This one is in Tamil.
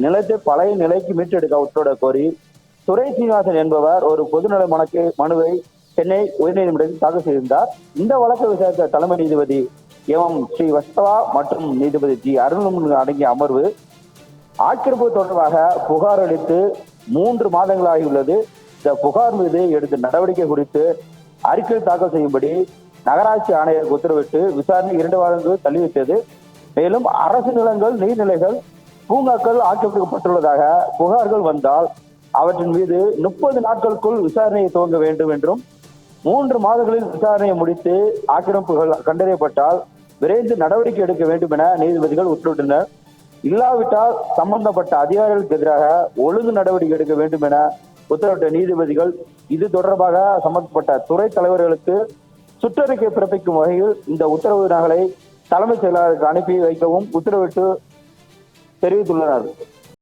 நிலத்தை பழைய நிலைக்கு மீட்டெடுக்க உத்தரவிட கோரி துரை சீனிவாசன் என்பவர் ஒரு பொதுநல மனுவை சென்னை உயர்நீதிமன்றத்தில் தாக்கல் செய்திருந்தார். இந்த வழக்கை விசாரித்த தலைமை நீதிபதி ஸ்ரீ வஸ்தவா மற்றும் நீதிபதி ஜி அருண் அடங்கிய அமர்வு ஆக்கிரமிப்பு தொடர்பாக புகார் அளித்து 3 மாதங்களாகியுள்ளது. இந்த புகார் மீது எடுத்த நடவடிக்கை குறித்து அறிக்கை தாக்கல் செய்யும்படி நகராட்சி ஆணையருக்கு உத்தரவிட்டு விசாரணை 2 வாரங்கள் தள்ளி வைத்தது. மேலும் அரசு நிலங்கள், நீர்நிலைகள், பூங்காக்கள் ஆக்கிரமிக்கப்பட்டுள்ளதாக புகார்கள் வந்தால் அவற்றின் மீது 30 நாட்களுக்குள் விசாரணையை துவங்க வேண்டும் என்றும் 3 மாதங்களில் விசாரணையை முடித்து ஆக்கிரமிப்புகள் கண்டறியப்பட்டால் விரைந்து நடவடிக்கை எடுக்க வேண்டும் என நீதிபதிகள் உத்தரவிட்டனர். இல்லாவிட்டால் சம்பந்தப்பட்ட அதிகாரிகளுக்கு எதிராக ஒழுங்கு நடவடிக்கை எடுக்க வேண்டும் என உத்தரவிட்ட நீதிபதிகள் இது தொடர்பாக சம்பந்தப்பட்ட துறை தலைவர்களுக்கு சுற்றறிக்கை பிறப்பிக்கும் வகையில் இந்த உத்தரவு நகலை தலைமைச் செயலாளருக்கு அனுப்பி வைக்கவும் உத்தரவிட்டு தெரிவித்துள்ளனர்.